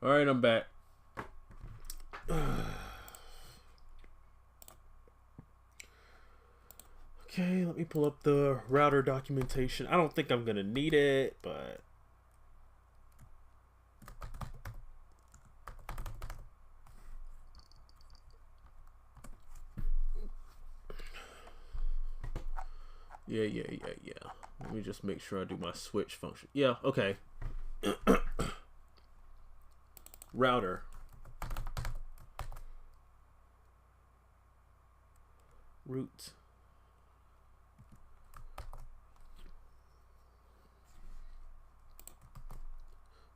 All right, I'm back. Okay, let me pull up the router documentation. I don't think I'm gonna need it, but yeah. Let me just make sure I do my switch function. Yeah, okay. Router. Root.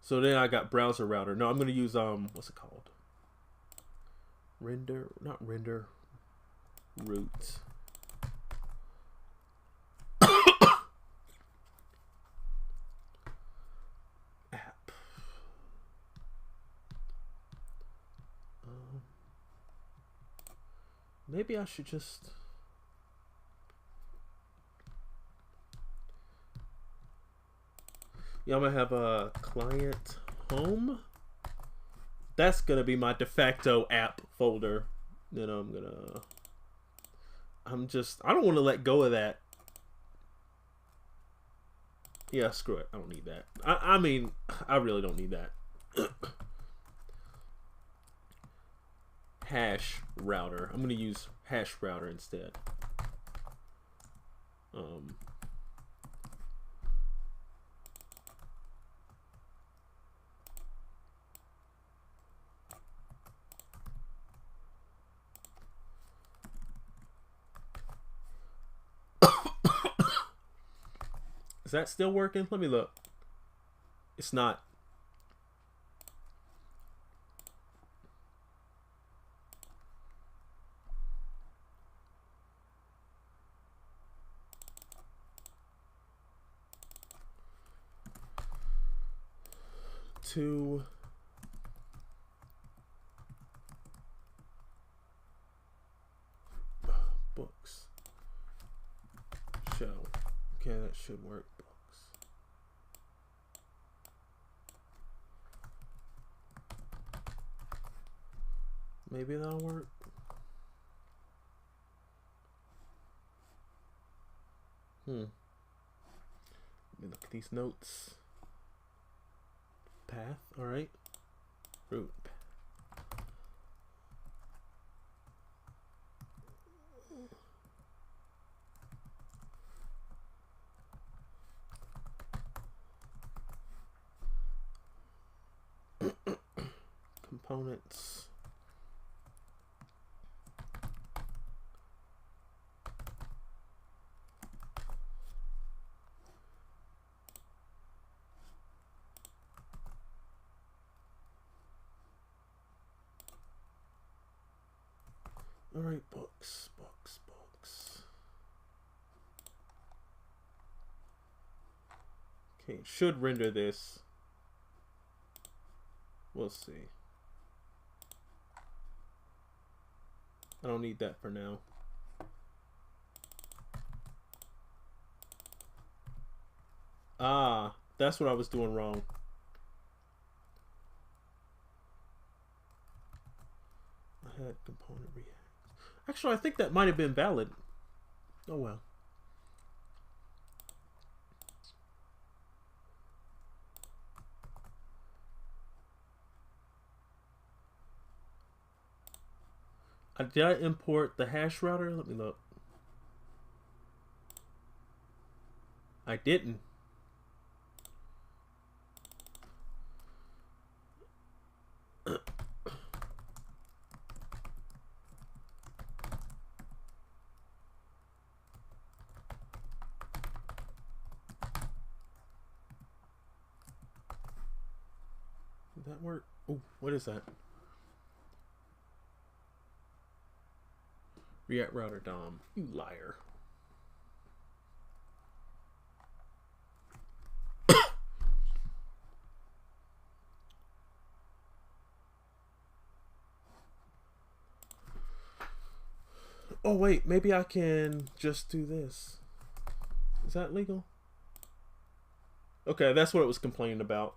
So then I got browser router. No, I'm gonna use what's it called? Render, not render. Root. App. Maybe I should just. Yeah, I'm gonna have a client home. That's gonna be my de facto app folder. Then I don't want to let go of that. Yeah, screw it. I don't need that. I mean, I really don't need that. Hash router. I'm gonna use hash router instead. Is that still working? Let me look. It's not. Two. Books. Show. Okay, that should work. Books. Maybe that'll work. Let me look at these notes. Path, alright. Root. Components. All right, books. Okay, should render this. We'll see. I don't need that for now. Ah, that's what I was doing wrong. I had component react. Actually, I think that might have been valid. Oh well. Did I import the hash router? Let me look. I didn't. Did that work? Oh, what is that? React router DOM. You liar. Oh wait, maybe I can just do this. Is that legal? Okay, that's what it was complaining about.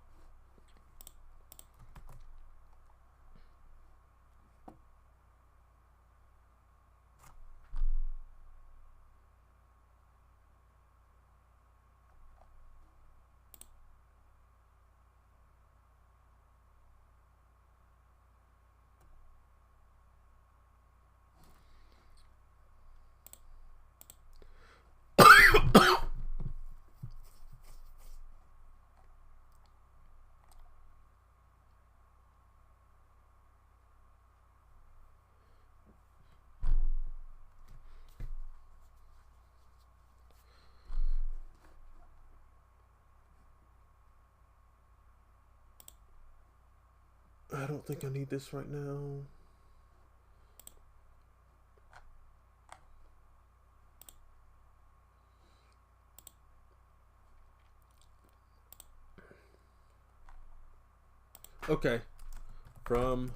I don't think I need this right now. Okay. From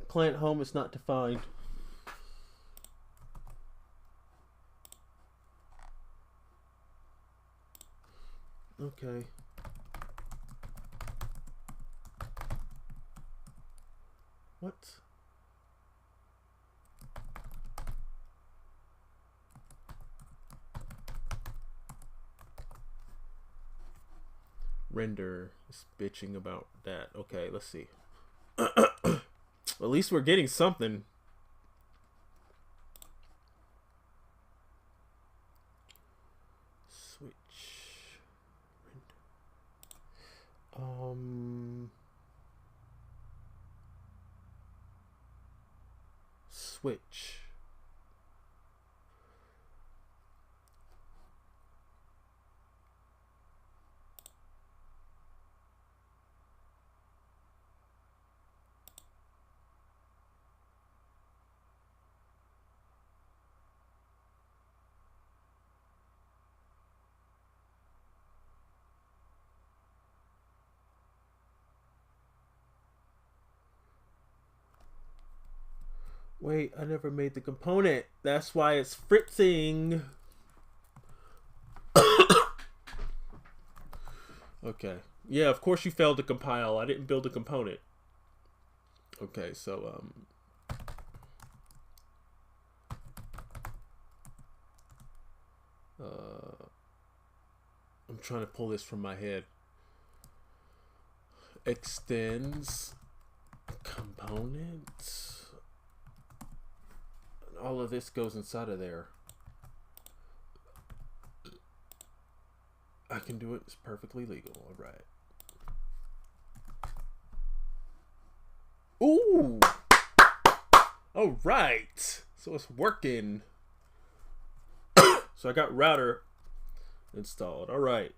client home is not defined. Okay. What? Render is bitching about that. Okay, let's see. At least we're getting something. Switch. Switch. Wait, I never made the component. That's why it's fritzing. Okay. Yeah, of course you failed to compile. I didn't build a component. Okay, so I'm trying to pull this from my head. Extends component. All of this goes inside of there. I can do it. It's perfectly legal. All right. Ooh. All right. So it's working. So I got router installed. All right.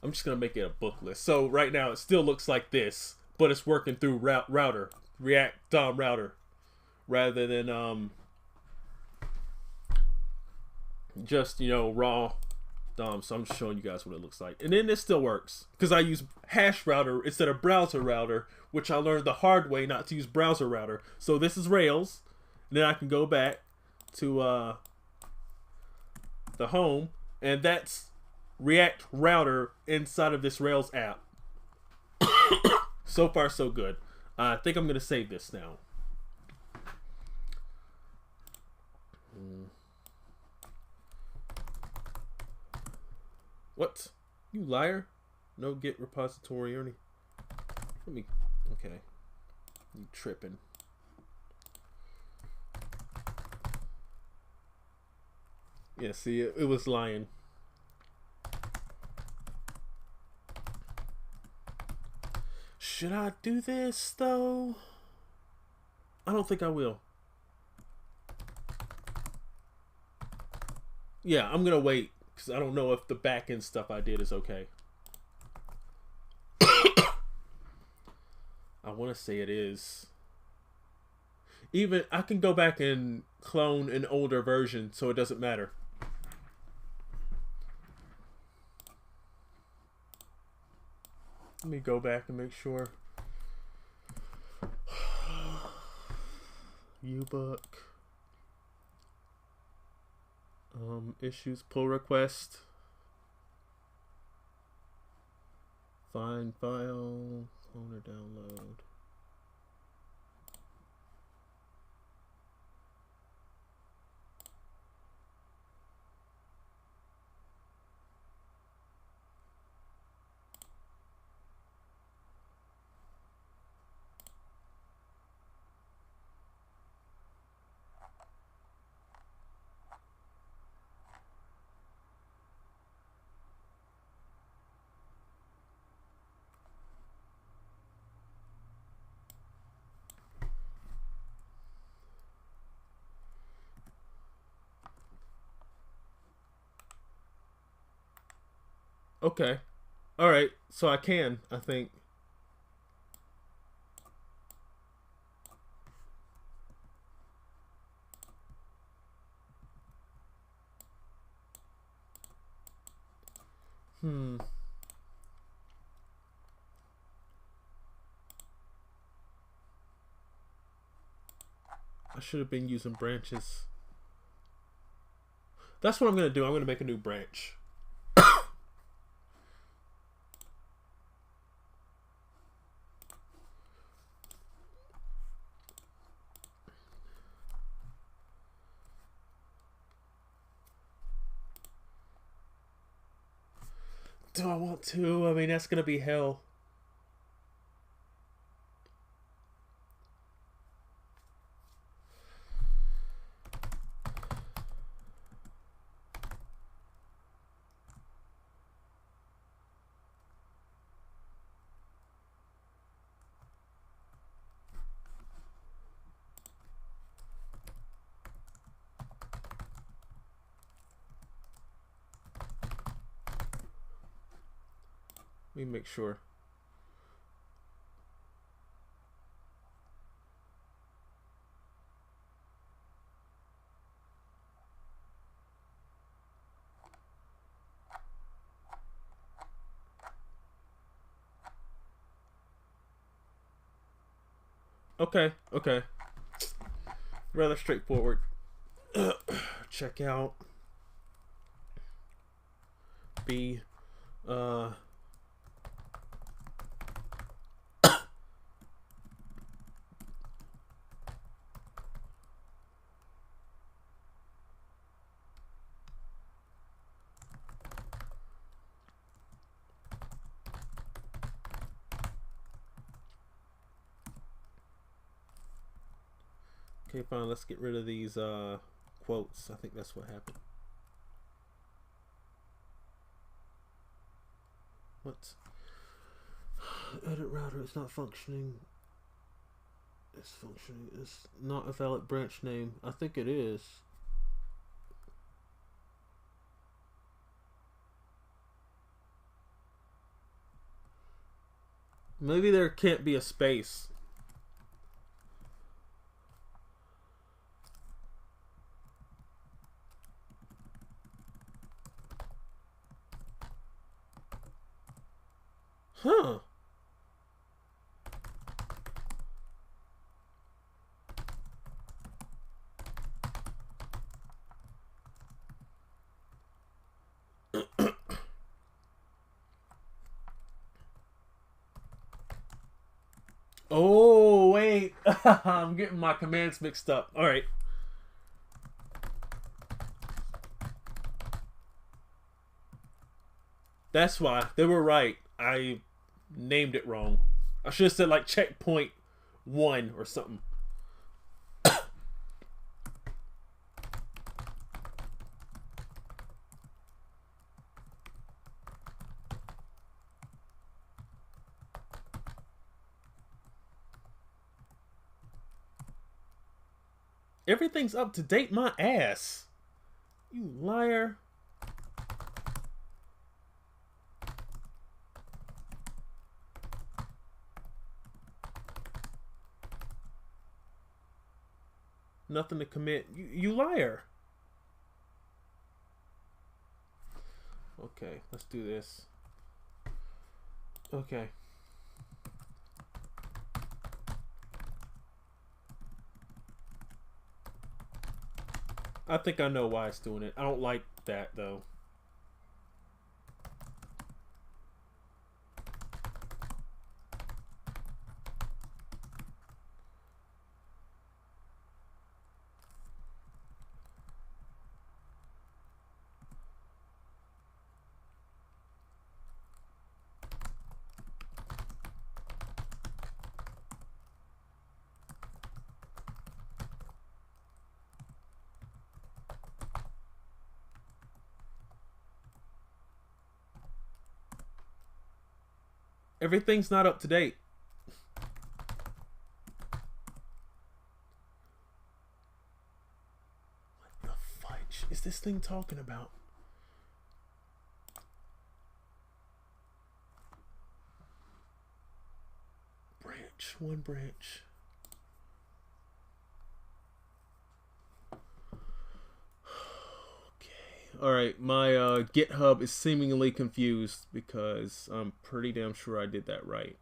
I'm just going to make it a book list. So right now it still looks like this, but it's working through router, React DOM router, rather than just, raw DOM. So I'm just showing you guys what it looks like. And then this still works because I use hash router instead of browser router, which I learned the hard way not to use browser router. So this is Rails. And then I can go back to the home, and that's React router inside of this Rails app. So far, so good. I think I'm going to save this now. What? You liar? No Git repository or any. Let me. Okay. You tripping. Yeah, see, it was lying. Should I do this, though? I don't think I will. Yeah, I'm going to wait, because I don't know if the backend stuff I did is okay. I want to say it is. Even, I can go back and clone an older version, so it doesn't matter. Let me go back and make sure. ubook. Issues, pull request. Find file, clone or download. Okay. All right. So I can, I think. Hmm. I should have been using branches. That's what I'm gonna do. I'm gonna make a new branch. Do I want to? I mean, that's gonna be hell. Let me make sure. Okay, okay. Rather straightforward. Check out B. Uh. Okay, fine. Let's get rid of these quotes. I think that's what happened. What? Edit router is not functioning. It's functioning. It's not a valid branch name. I think it is. Maybe there can't be a space. Huh. Oh, wait. I'm getting my commands mixed up. All right. That's why. They were right. I named it wrong. I should have said like checkpoint 1 or something. Everything's up to date, my ass. You liar. Nothing to commit. You liar. Okay, let's do this. Okay. I think I know why it's doing it. I don't like that though. Everything's not up to date. What the fudge is this thing talking about? branch. One branch. Okay. All right. My GitHub is seemingly confused because I'm pretty damn sure I did that right.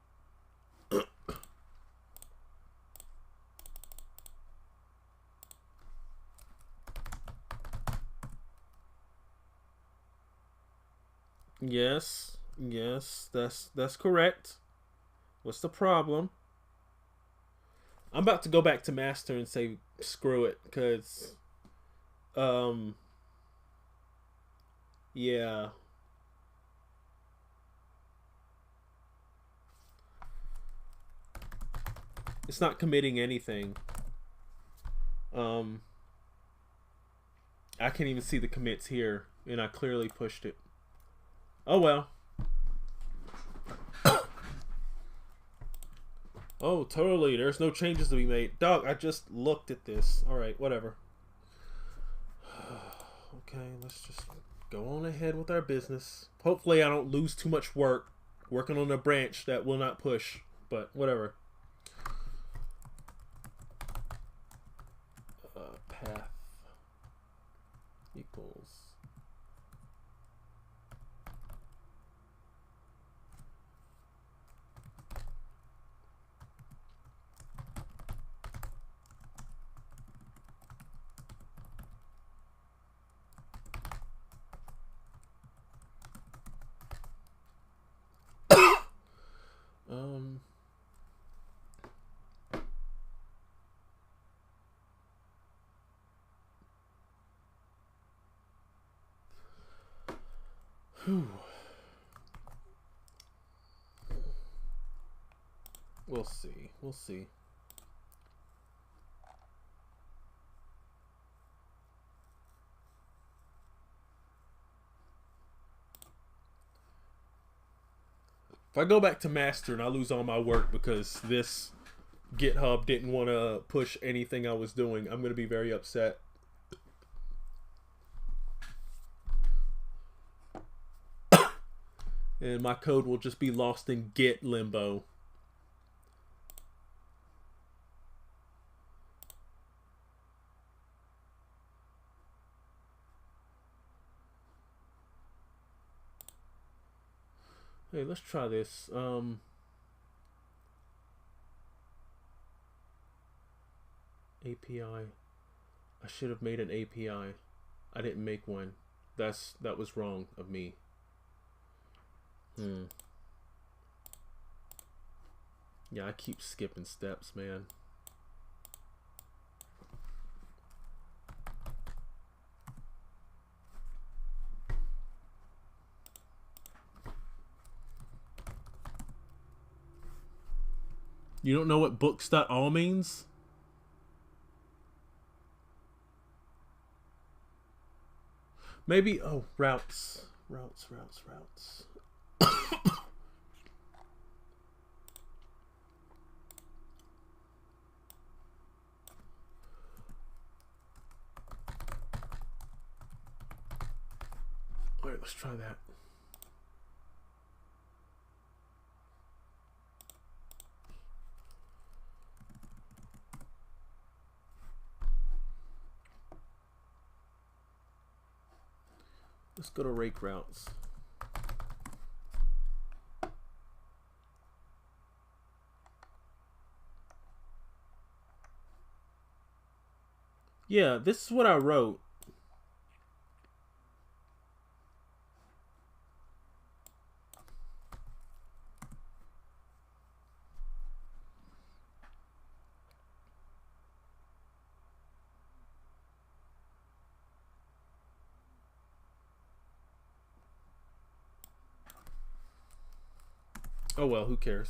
Yes. Yes. That's correct. What's the problem? I'm about to go back to master and say screw it, because um yeah. It's not committing anything. Um I can't even see the commits here, and I clearly pushed it. Oh well. Oh, totally. There's no changes to be made. Dog, I just looked at this. Alright, whatever. Okay, let's just go on ahead with our business. Hopefully I don't lose too much work working on a branch that will not push. But whatever. Path equals um whew. We'll see. We'll see. If I go back to master and I lose all my work because this GitHub didn't want to push anything I was doing, I'm going to be very upset. And my code will just be lost in Git limbo. Hey, let's try this. API. I should have made an API. I didn't make one. That was wrong of me. Yeah, I keep skipping steps, man. You don't know what books.all means? Maybe, oh, routes. Routes. Alright, let's try that. Let's go to rake routes. Yeah, this is what I wrote. Oh well, who cares?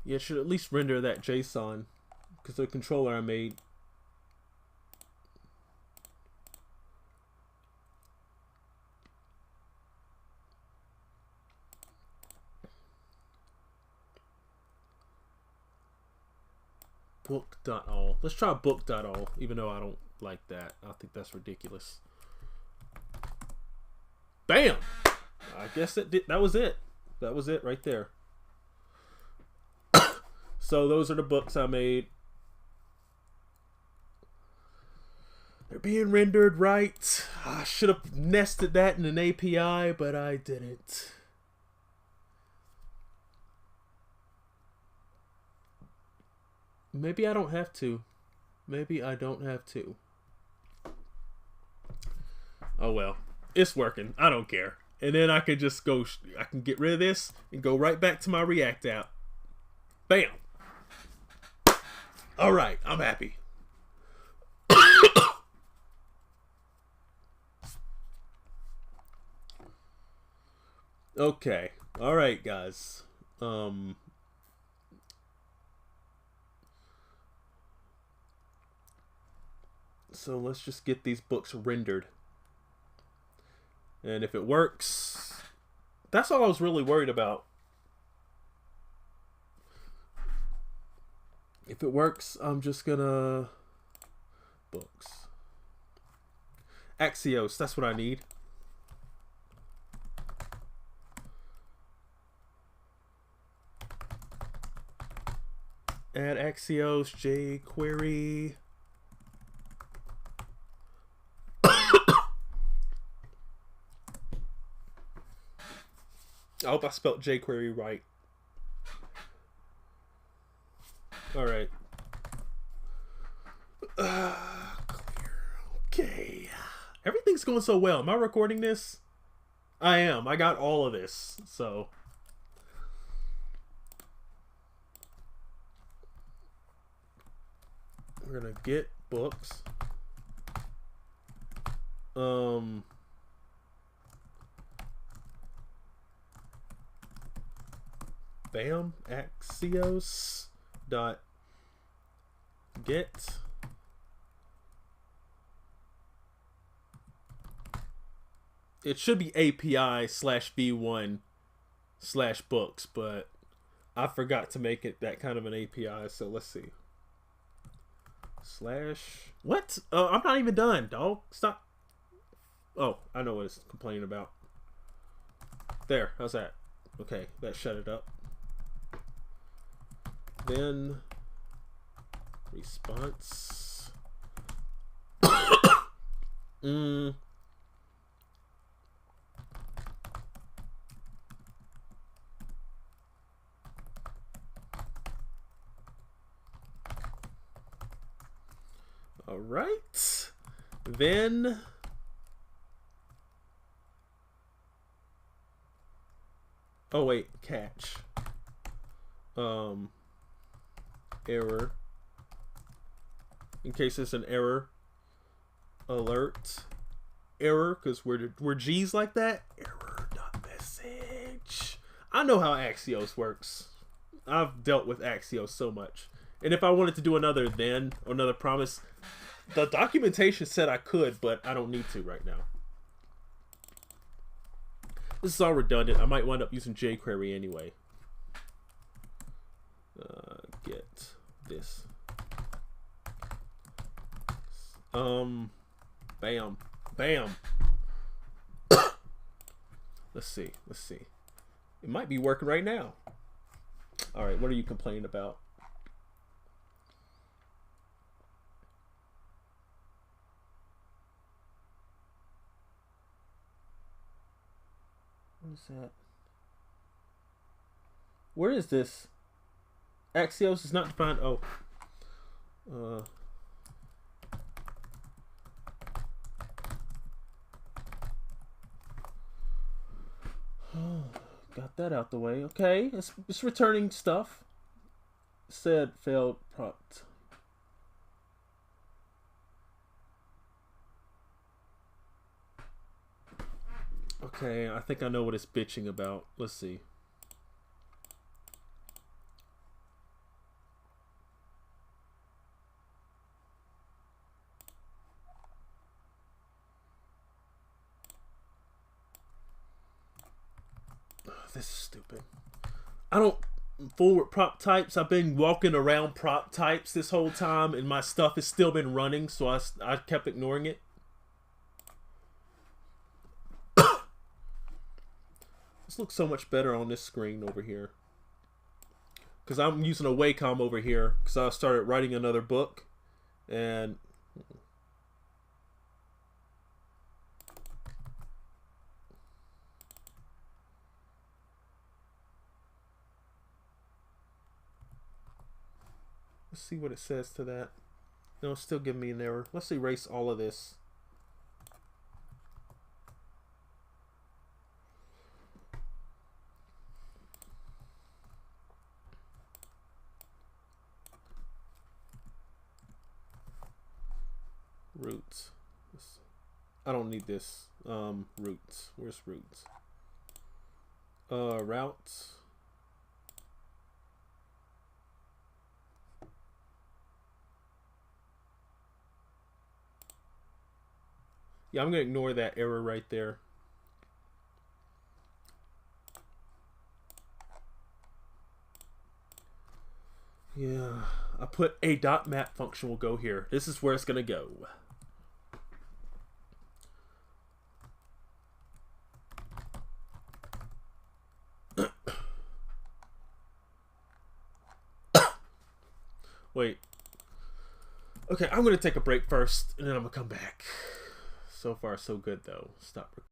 Yeah, it should at least render that JSON because the controller I made. Book.all. Let's try book.all, even though I don't like that. I think that's ridiculous. Bam! I guess that was it. That was it right there. So those are the books I made. They're being rendered right. I should have nested that in an API, but I didn't. Maybe I don't have to. Maybe I don't have to. Oh well. It's working. I don't care. And then I can just go, I can get rid of this and go right back to my React app. Bam. All right. I'm happy. Okay. All right, guys. So let's just get these books rendered. And if it works, that's all I was really worried about. If it works, I'm just gonna books. Axios, that's what I need. Add Axios, jQuery. I hope I spelled jQuery right. All right. Clear. Okay. Everything's going so well. Am I recording this? I am. I got all of this. So. We're going to get books. Bam, Axios dot get it should be API slash v1 slash books, but I forgot to make it that kind of an API, so let's see. Slash what? I'm not even done, dog. Stop. Oh, I know what it's complaining about. There, how's that? Okay, that shut it up. Then response. All right. Then oh wait, catch. Error. In case it's an error. Alert. Error, because we're G's like that. Error.message. I know how Axios works. I've dealt with Axios so much. And if I wanted to do another then, or another promise, the documentation said I could, but I don't need to right now. This is all redundant. I might wind up using jQuery anyway. Get this. Bam. Bam. Let's see. Let's see. It might be working right now. All right. What are you complaining about? What is that? Where is this? Axios is not defined. Oh. Got that out the way. Okay, it's returning stuff. Said failed prompt. Okay, I think I know what it's bitching about. Let's see. this is stupid. I don't forward prop types. I've been walking around prop types this whole time, and my stuff has still been running, so I kept ignoring it. This looks so much better on this screen over here, because I'm using a Wacom over here because I started writing another book, and let's see what it says to that. No, it's still giving me an error. Let's erase all of this. Roots. I don't need this. Roots. Where's roots? Routes. Yeah, I'm gonna ignore that error right there. Yeah, I put a dot map function will go here. This is where it's gonna go. Wait. Okay, I'm gonna take a break first, and then I'm gonna come back. So far, so good though. Stop.